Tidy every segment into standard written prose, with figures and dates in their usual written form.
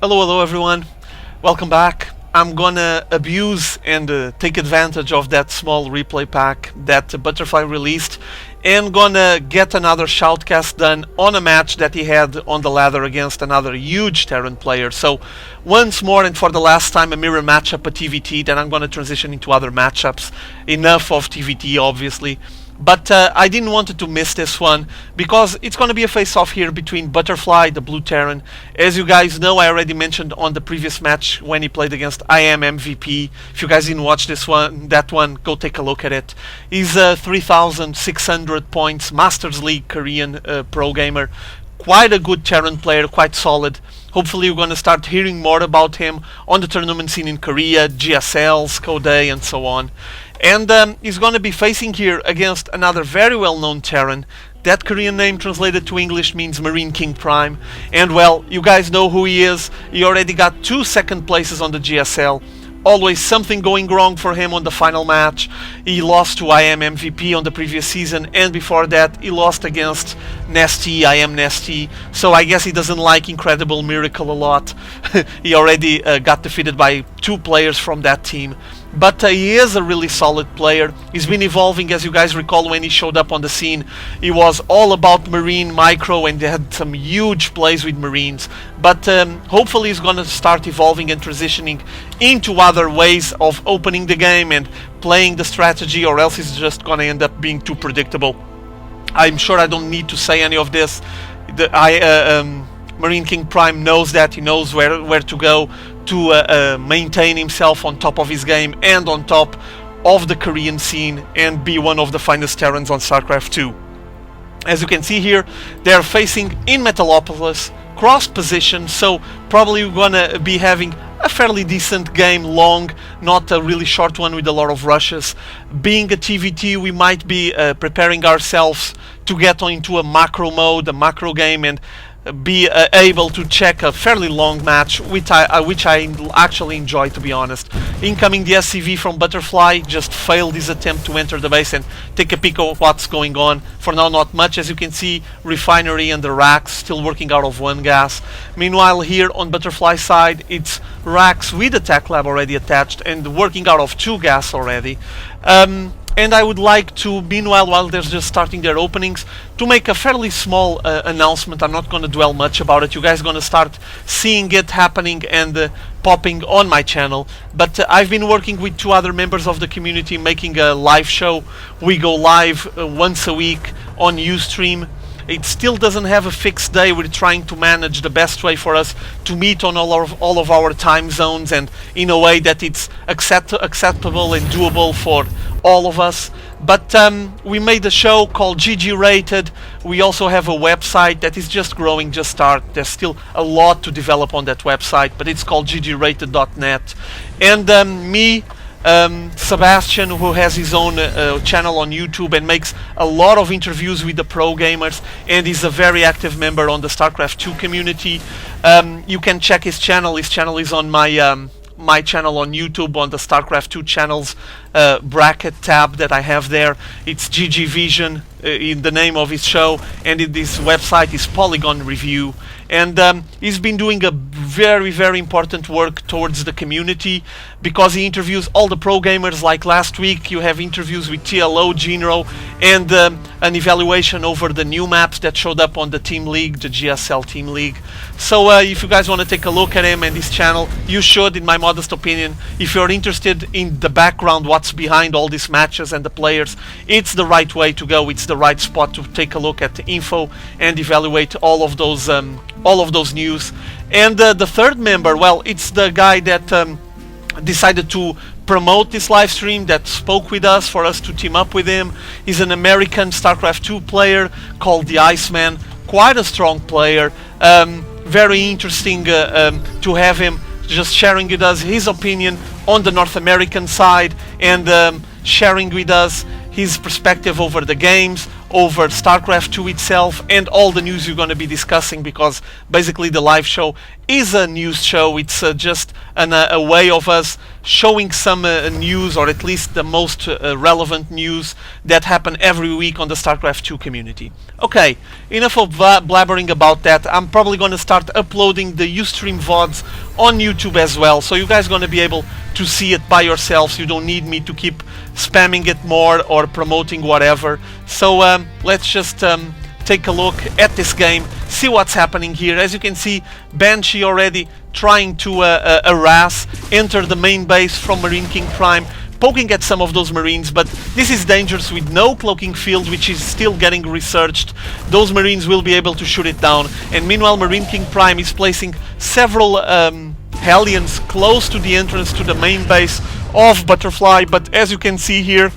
Hello everyone, welcome back. I'm gonna abuse and take advantage of that small replay pack that Butterfly released and gonna get another shoutcast done on a match that he had on the ladder against another huge Terran player. So once more and for the last time, a mirror matchup, a TVT, then I'm gonna transition into other matchups. Enough of TVT obviously. But I didn't want to miss this one because it's going to be a face-off here between Butterfly, the blue Terran. As you guys know, I already mentioned on the previous match when he played against I Am MVP. If you guys didn't watch that one, go take a look at it. He's 3,600 points, Masters League Korean pro gamer. Quite a good Terran player, quite solid. Hopefully you're going to start hearing more about him on the tournament scene in Korea, GSLs, Code and so on. And he's going to be facing here against another very well-known Terran. That Korean name translated to English means MarineKingPrime. And well, you guys know who he is. He already got 2 second places on the GSL. Always something going wrong for him on the final match. He lost to I Am MVP on the previous season, and before that he lost against Nasty, I Am Nasty. So I guess he doesn't like Incredible Miracle a lot. He already got defeated by 2 players from that team. But he is a really solid player. He's been evolving, as you guys recall when he showed up on the scene. He was all about Marine Micro and they had some huge plays with Marines. But hopefully he's going to start evolving and transitioning into other ways of opening the game and playing the strategy, or else he's just going to end up being too predictable. I'm sure I don't need to say any of this. MarineKingPrime knows that. He knows where to go to maintain himself on top of his game and on top of the Korean scene and be one of the finest Terrans on Starcraft 2. As you can see here, they're facing in Metalopolis, cross position, so probably we're gonna be having a fairly decent game, long, not a really short one with a lot of rushes. Being a TVT, we might be preparing ourselves to get into a macro mode, a macro game, and be able to check a fairly long match, which I actually enjoy, to be honest. Incoming the SCV from Butterfly, just failed his attempt to enter the base and take a peek of what's going on. For now, not much. As you can see, Refinery and the racks still working out of 1 gas. Meanwhile, here on Butterfly side, it's racks with attack lab already attached and working out of 2 gas already. And I would like to, meanwhile, while they're just starting their openings, to make a fairly small announcement. I'm not going to dwell much about it. You guys are going to start seeing it happening and popping on my channel. But I've been working with 2 other members of the community making a live show. We go live once a week on Ustream. It still doesn't have a fixed day. We're trying to manage the best way for us to meet on all of our time zones and in a way that it's acceptable and doable for all of us. But we made a show called GG Rated. We also have a website that is just growing, just start. There's still a lot to develop on that website, but it's called ggrated.net. And me, Sebastian, who has his own channel on YouTube and makes a lot of interviews with the pro gamers and is a very active member on the Starcraft 2 community. You can check his channel. His channel is on my channel on YouTube, on the Starcraft 2 channels bracket tab that I have there. It's GG Vision in the name of his show, and this website is Polygon Review. And he's been doing a very important work towards the community because he interviews all the pro gamers. Like last week you have interviews with TLO, Genro, and an evaluation over the new maps that showed up on the Team League, the GSL Team League. So if you guys want to take a look at him and his channel, you should, in my modest opinion. If you're interested in the background, what's behind all these matches and the players, it's the right way to go. It's the right spot to take a look at the info and evaluate all of those news. And the third member, well, it's the guy that decided to promote this live stream, that spoke with us for us to team up with him. He's an American Starcraft 2 player called the Iceman. Quite a strong player. Very interesting to have him just sharing with us his opinion on the North American side and sharing with us his perspective over the games, over StarCraft 2 itself, and all the news you're going to be discussing, because basically the live show is a news show. It's just a way of us showing some news, or at least the most relevant news that happen every week on the StarCraft 2 community. Okay, enough of blabbering about that. I'm probably going to start uploading the Ustream VODs on YouTube as well, so you guys are going to be able to see it by yourselves. You don't need me to keep spamming it more or promoting whatever. So let's just take a look at this game, see what's happening here. As you can see, Banshee already trying to harass, enter the main base from MarineKingPrime, poking at some of those Marines, but this is dangerous with no cloaking field, which is still getting researched. Those Marines will be able to shoot it down, and meanwhile MarineKingPrime is placing several Hellions close to the entrance to the main base of Butterfly, but as you can see here,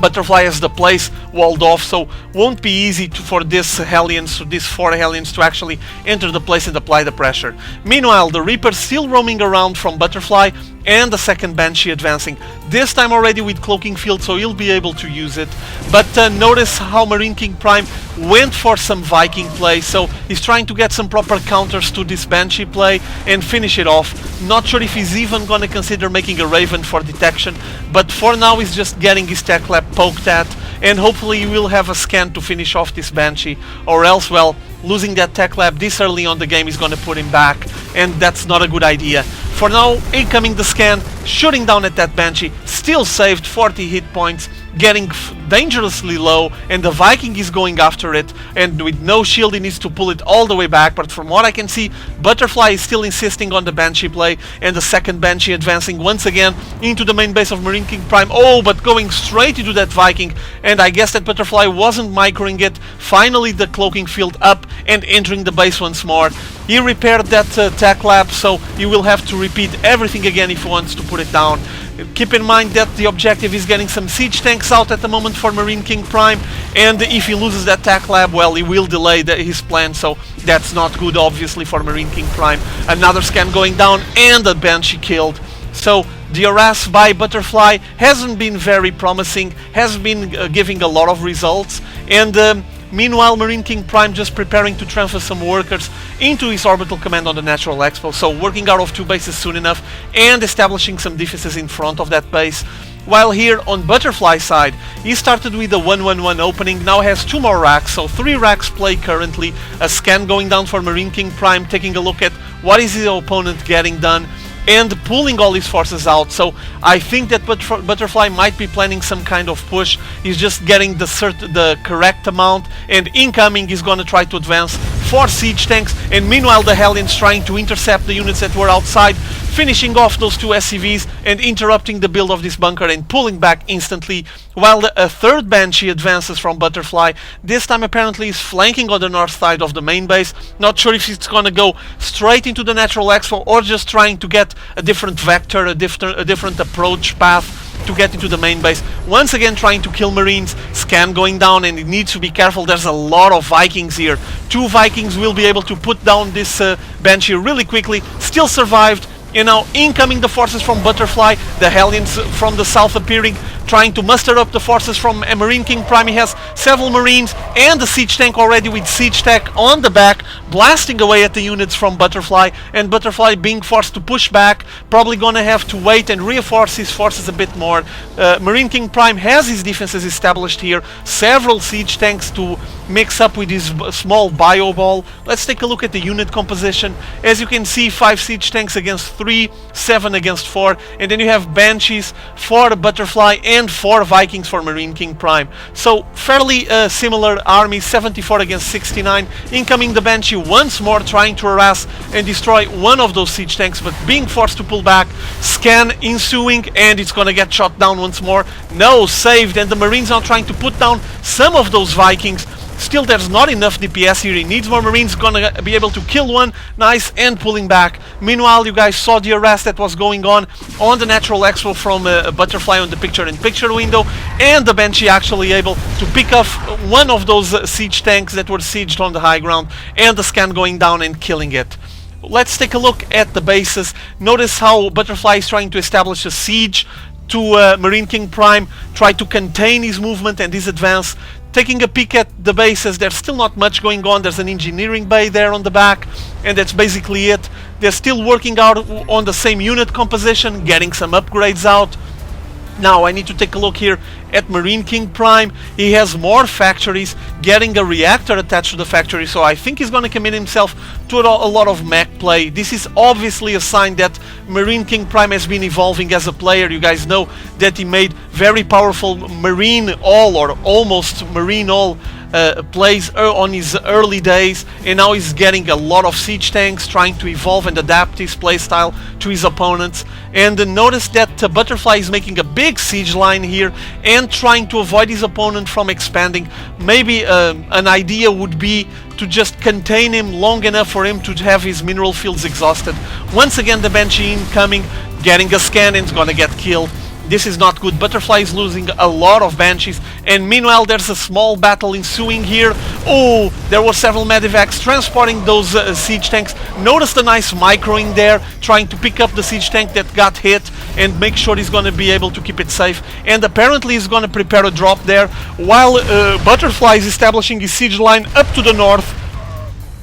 Butterfly has the place walled off, so won't be easy for these Hellions, these 4 Hellions, to actually enter the place and apply the pressure. Meanwhile, the Reaper still roaming around from Butterfly, and the second Banshee advancing, this time already with cloaking field, so he'll be able to use it. But notice how MarineKingPrime went for some Viking play, so he's trying to get some proper counters to this Banshee play and finish it off. Not sure if he's even going to consider making a Raven for detection, but for now he's just getting his tech lab poked at, and hopefully he will have a scan to finish off this Banshee, or else, well, losing that tech lab this early on the game is going to put him back, and that's not a good idea. For now, incoming the scan, shooting down at that Banshee, still saved 40 hit points, getting dangerously low, and the Viking is going after it, and with no shield he needs to pull it all the way back. But from what I can see, Butterfly is still insisting on the Banshee play, and the second Banshee advancing once again into the main base of MarineKingPrime. Oh, but going straight into that Viking, and I guess that Butterfly wasn't microing it. Finally the cloaking field up and entering the base once more. He repaired that tech lab, so he will have to repeat everything again if he wants to put it down. Keep in mind that the objective is getting some siege tanks out at the moment for MarineKingPrime, and if he loses that tech lab, well, he will delay his plan, so that's not good obviously for MarineKingPrime. Another scan going down and a Banshee killed. So the harass by Butterfly hasn't been very promising, has been giving a lot of results, and meanwhile MarineKingPrime just preparing to transfer some workers into his orbital command on the Natural Expo, so working out of 2 bases soon enough and establishing some defenses in front of that base. While here on Butterfly side, he started with a 1-1-1 opening, now has 2 more racks, so 3 racks play currently. A scan going down for MarineKingPrime, taking a look at what is his opponent getting done, and pulling all his forces out. So I think that Butterfly might be planning some kind of push. He's just getting the correct amount, and incoming he's gonna try to advance 4 siege tanks, and meanwhile the Hellions trying to intercept the units that were outside, finishing off those 2 SCVs and interrupting the build of this bunker and pulling back instantly, while a third Banshee advances from Butterfly. This time apparently is flanking on the north side of the main base. Not sure if it's gonna go straight into the Natural Expo or just trying to get a different vector, a different approach path to get into the main base. Once again trying to kill Marines, scan going down, and it needs to be careful. There's a lot of Vikings here. 2 Vikings will be able to put down this Banshee really quickly, still survived. And now incoming the forces from Butterfly, the Hellions from the south appearing, trying to muster up the forces from MarineKingPrime. He has several Marines and the siege tank already with siege tech on the back, blasting away at the units from Butterfly, and Butterfly being forced to push back, probably gonna have to wait and reinforce his forces a bit more. MarineKingPrime has his defenses established here, several siege tanks to mix up with his small bio ball. Let's take a look at the unit composition. As you can see, 5 siege tanks against 3, 7 against 4, and then you have Banshees for Butterfly and 4 Vikings for MarineKingPrime. So fairly similar army, 74 against 69. Incoming the Banshee once more, trying to harass and destroy one of those siege tanks, but being forced to pull back. Scan ensuing, and it's gonna get shot down once more. No, saved, and the Marines are trying to put down some of those Vikings. Still, there's not enough DPS here. He needs more Marines. Gonna be able to kill one. Nice, and pulling back. Meanwhile, you guys saw the arrest that was going on the Natural Expo from Butterfly on the picture-in-picture window, and the Banshee actually able to pick off one of those siege tanks that were sieged on the high ground, and the scan going down and killing it. Let's take a look at the bases. Notice how Butterfly is trying to establish a siege to MarineKingPrime, try to contain his movement and his advance. Taking a peek at the bases, there's still not much going on. There's an engineering bay there on the back, and that's basically it. They're still working out on the same unit composition, getting some upgrades out. Now I need to take a look here at MarineKingPrime. He has more factories, getting a reactor attached to the factory, so I think he's gonna commit himself to a lot of mech play. This is obviously a sign that MarineKingPrime has been evolving as a player. You guys know that he made very powerful marine all, or almost marine all, plays on his early days, and now he's getting a lot of siege tanks, trying to evolve and adapt his playstyle to his opponents. And notice that Butterfly is making a big siege line here and trying to avoid his opponent from expanding. Maybe an idea would be to just contain him long enough for him to have his mineral fields exhausted. Once again, the Banshee incoming, getting a scan, and it's gonna get killed. This is not good. Butterfly is losing a lot of Banshees, and meanwhile there's a small battle ensuing here. Oh, there were several medivacs transporting those siege tanks. Notice the nice microing there, trying to pick up the siege tank that got hit and make sure he's going to be able to keep it safe. And apparently he's going to prepare a drop there, while Butterfly is establishing his siege line up to the north,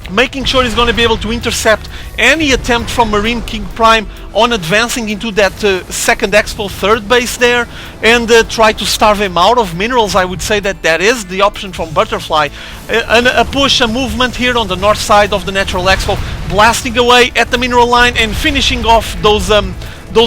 making sure he's going to be able to intercept any attempt from MarineKingPrime on advancing into that second expo third base there, and try to starve him out of minerals. I would say that that is the option from Butterfly. A push, a movement here on the north side of the natural expo, blasting away at the mineral line and finishing off those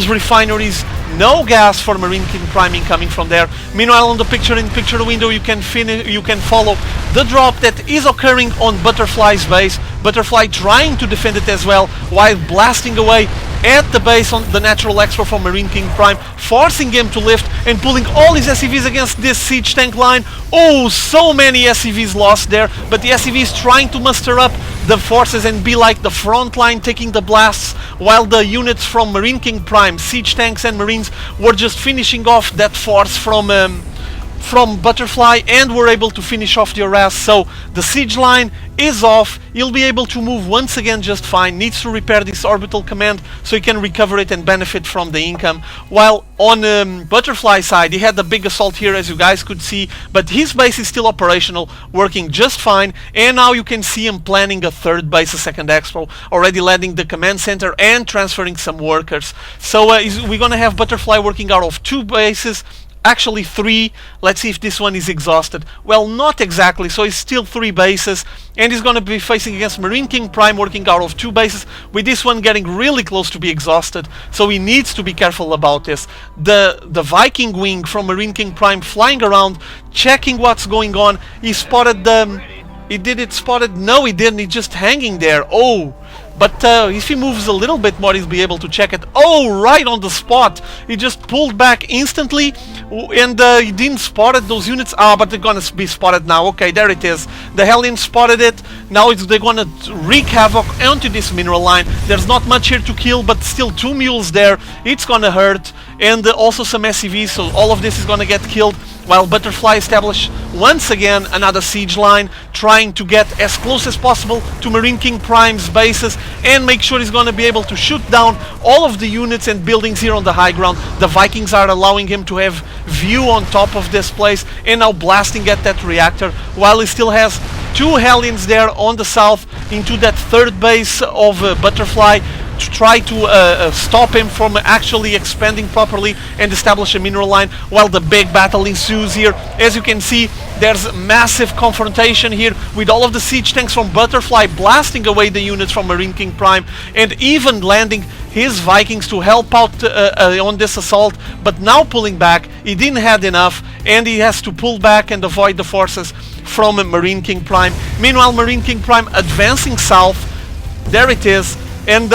refineries. No gas for MarineKingPrime incoming from there. Meanwhile, on the picture window, you can follow the drop that is occurring on Butterfly's base. Butterfly trying to defend it as well, while blasting away at the base on the natural expo from MarineKingPrime, forcing him to lift and pulling all his SCVs against this siege tank line. Oh, so many SCVs lost there, but the SCV is trying to muster up the forces and be like the front line, taking the blasts, while the units from MarineKingPrime, siege tanks and marines, were just finishing off that force from Butterfly, and were able to finish off the harass. So the siege line is off. He'll be able to move once again just fine. Needs to repair this orbital command so he can recover it and benefit from the income. While on Butterfly side, he had the big assault here, as you guys could see, but his base is still operational, working just fine. And now you can see him planning a third base, a second expo, already landing the command center and transferring some workers. So we're gonna have Butterfly working out of 2 bases. Actually 3. Let's see if this one is exhausted. Well, not exactly, so it's still 3 bases, and he's gonna be facing against MarineKingPrime, working out of 2 bases, with this one getting really close to be exhausted, so he needs to be careful about this. The Viking wing from MarineKingPrime flying around, checking what's going on. He spotted the... spotted? No, he didn't. He's just hanging there. Oh, but if he moves a little bit more, he'll be able to check it. Oh, right on the spot. He just pulled back instantly, and he didn't spot it, those units. Ah, but they're gonna be spotted now. Okay, there it is. The Hellion spotted it. Now they're gonna wreak havoc onto this mineral line. There's not much here to kill, but still 2 mules there. It's gonna hurt. And also some SCVs, so all of this is gonna get killed, while Butterfly established once again another siege line, trying to get as close as possible to MarineKingPrime's bases and make sure he's gonna be able to shoot down all of the units and buildings here on the high ground. The Vikings are allowing him to have view on top of this place, and now blasting at that reactor, while he still has 2 Hellions there on the south into that third base of Butterfly, to try to stop him from actually expanding properly and establish a mineral line, while the big battle ensues here. As you can see, there's massive confrontation here, with all of the siege tanks from Butterfly blasting away the units from MarineKingPrime, and even landing his Vikings to help out on this assault, but now pulling back. He didn't have enough, and he has to pull back and avoid the forces from MarineKingPrime. Meanwhile, MarineKingPrime advancing south. There it is. And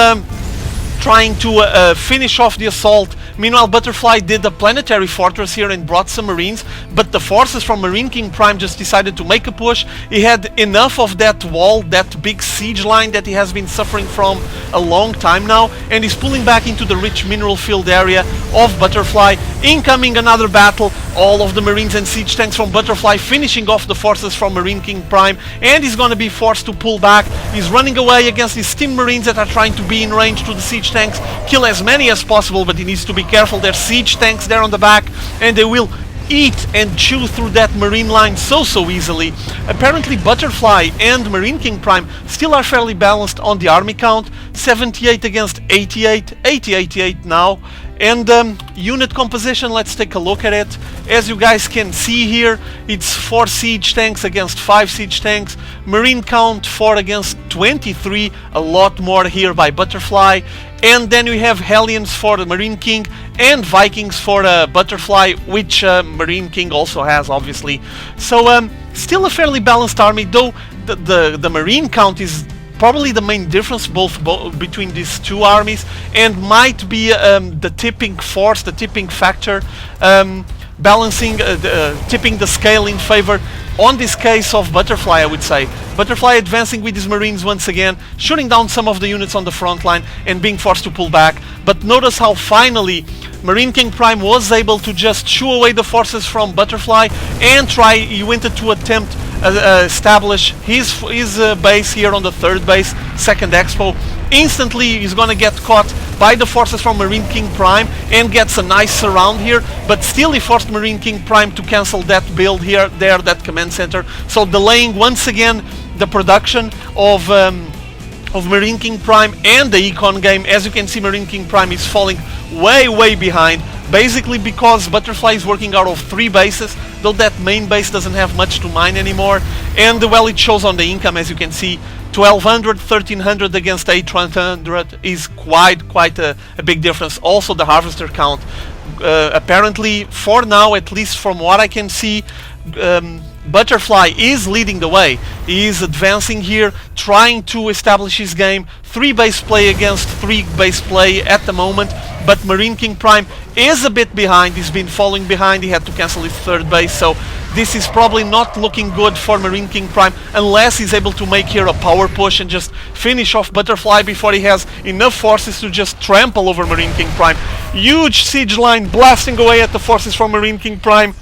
trying to finish off the assault. Meanwhile, Butterfly did a planetary fortress here and brought some marines, but the forces from MarineKingPrime just decided to make a push. He had enough of that wall, that big siege line that he has been suffering from a long time now, and he's pulling back into the rich mineral field area of Butterfly. Incoming another battle, all of the marines and siege tanks from Butterfly finishing off the forces from MarineKingPrime, and he's gonna be forced to pull back. He's running away against his steam marines that are trying to be in range to the siege tanks, kill as many as possible, but he needs to be careful. There's siege tanks there on the back, and they will eat and chew through that Marine line so easily. Apparently Butterfly and MarineKingPrime still are fairly balanced on the army count, 78 against 88, 88 now. And unit composition, let's take a look at it. As you guys can see here, it's 4 siege tanks against 5 siege tanks. Marine count 4 against 23, a lot more here by Butterfly. And then we have Hellions for the Marine King and Vikings for Butterfly, which Marine King also has, obviously. So still a fairly balanced army, though the Marine count is probably the main difference between these two armies, and might be the tipping force, the tipping factor, balancing, tipping the scale in favor, on this case, of Butterfly, I would say. Butterfly advancing with his Marines once again, shooting down some of the units on the front line and being forced to pull back. But notice how finally MarineKingPrime was able to just shoo away the forces from Butterfly and he wanted to attempt establish his base here on the 3rd base, 2nd Expo. Instantly he's gonna get caught by the forces from MarineKingPrime and gets a nice surround here, but still he forced MarineKingPrime to cancel that build here, that command center, so delaying once again the production of MarineKingPrime and the econ game. As you can see, MarineKingPrime is falling way behind, basically because Butterfly is working out of 3 bases, though that main base doesn't have much to mine anymore. And well, it shows on the income, as you can see, 1200, 1300 against 800 is quite a big difference. Also the harvester count, apparently for now, at least from what I can see, Butterfly is leading the way. He is advancing here, trying to establish his game. 3 base play against 3 base play at the moment, but MarineKingPrime is a bit behind. He's been falling behind. He had to cancel his 3rd base, so this is probably not looking good for MarineKingPrime unless he's able to make here a power push and just finish off Butterfly before he has enough forces to just trample over MarineKingPrime. Huge siege line blasting away at the forces from MarineKingPrime,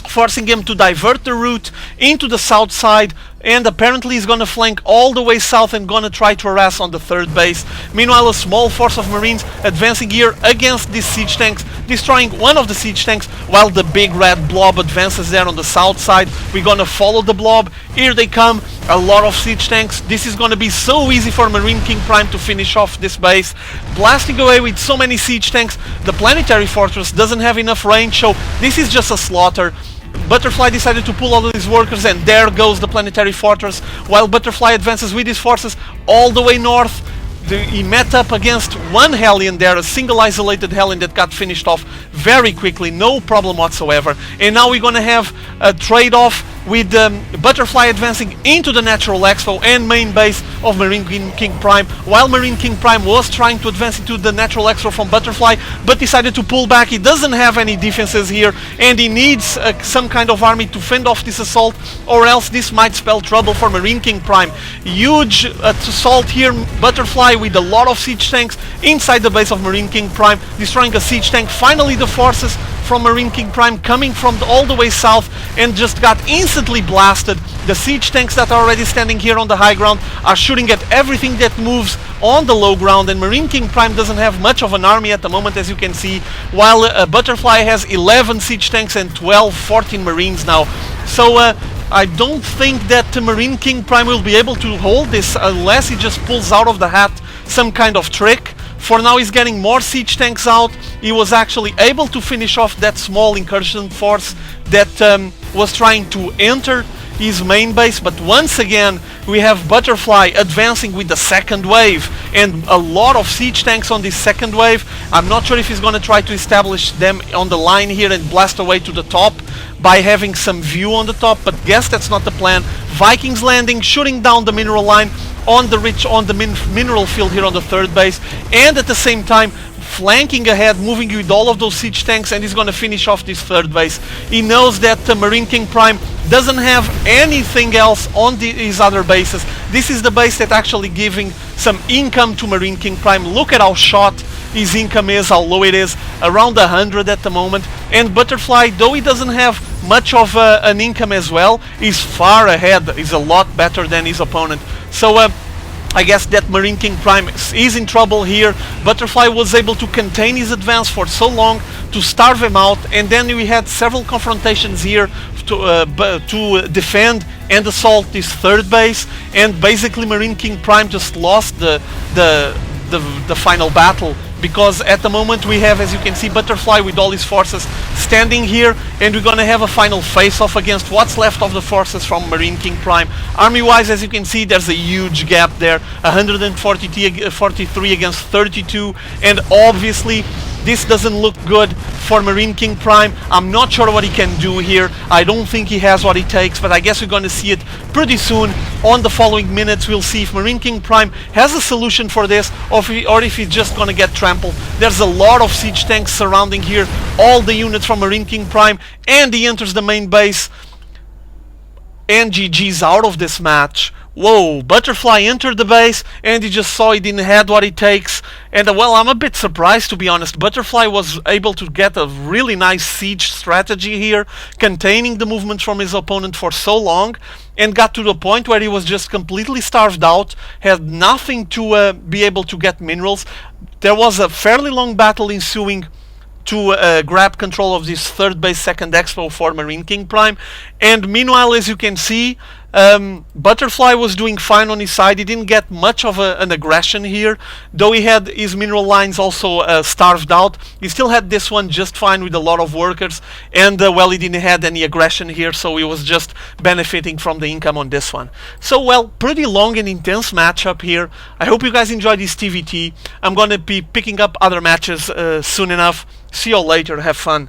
forcing him to divert the route into the south side, and apparently he's gonna flank all the way south and gonna try to harass on the 3rd base. Meanwhile, a small force of Marines advancing here against these siege tanks, destroying one of the siege tanks, while the big red blob advances there on the south side. We're gonna follow the blob. Here they come, a lot of siege tanks. This is gonna be so easy for MarineKingPrime to finish off this base, blasting away with so many siege tanks. The planetary fortress doesn't have enough range, so this is just a slaughter. Butterfly decided to pull all of his workers, and there goes the planetary fortress, while Butterfly advances with his forces all the way north. He met up against one Hellion there, a single isolated Hellion that got finished off very quickly, no problem whatsoever. And now we're gonna have a trade-off with Butterfly advancing into the Natural Expo and main base of MarineKingPrime, while MarineKingPrime was trying to advance into the Natural Expo from Butterfly, but decided to pull back. He doesn't have any defenses here, and he needs some kind of army to fend off this assault, or else this might spell trouble for MarineKingPrime. Huge assault here, Butterfly with a lot of siege tanks inside the base of MarineKingPrime, destroying a siege tank. Finally the forces from MarineKingPrime coming from all the way south and just got instantly blasted. The siege tanks that are already standing here on the high ground are shooting at everything that moves on the low ground, and MarineKingPrime doesn't have much of an army at the moment, as you can see, while Butterfly has 11 siege tanks and 14 Marines now. So I don't think that MarineKingPrime will be able to hold this unless he just pulls out of the hat some kind of trick. For now he's getting more siege tanks out. He was actually able to finish off that small incursion force that was trying to enter his main base, but once again we have Butterfly advancing with the 2nd wave and a lot of siege tanks on this 2nd wave. I'm not sure if he's gonna try to establish them on the line here and blast away to the top by having some view on the top, but guess that's not the plan. Vikings landing, shooting down the mineral line on the mineral field here on the 3rd base, and at the same time flanking ahead, moving with all of those siege tanks, and he's going to finish off this 3rd base. He knows that MarineKingPrime doesn't have anything else on his other bases. This is the base that actually giving some income to MarineKingPrime. Look at how short his income is, how low it is, around 100 at the moment. And Butterfly, though he doesn't have much of an income as well, is far ahead, is a lot better than his opponent. So I guess that MarineKingPrime is in trouble here. Butterfly was able to contain his advance for so long to starve him out, and then we had several confrontations here to defend and assault this third base, and basically MarineKingPrime just lost the final battle, because at the moment we have, as you can see, Butterfly with all his forces standing here, and we're gonna have a final face-off against what's left of the forces from MarineKingPrime. Army-wise, as you can see, there's a huge gap there, 143 against 32, and obviously this doesn't look good for MarineKingPrime. I'm not sure what he can do here. I don't think he has what it takes, but I guess we're going to see it pretty soon. On the following minutes, we'll see if MarineKingPrime has a solution for this, or if he's just going to get trampled. There's a lot of siege tanks surrounding here, all the units from MarineKingPrime, and he enters the main base. And GG's out of this match. Whoa, Butterfly entered the base and he just saw he didn't have what it takes. And well, I'm a bit surprised, to be honest. Butterfly was able to get a really nice siege strategy here, containing the movement from his opponent for so long, and got to the point where he was just completely starved out, had nothing to be able to get minerals. There was a fairly long battle ensuing to grab control of this third base, second expo for MarineKingPrime. And meanwhile, as you can see, Butterfly was doing fine on his side. He didn't get much of an aggression here, though he had his mineral lines also starved out. He still had this one just fine with a lot of workers, and well, he didn't have any aggression here, so he was just benefiting from the income on this one. So well, pretty long and intense matchup here. I hope you guys enjoyed this TVT. I'm gonna be picking up other matches soon enough. See you all later, have fun.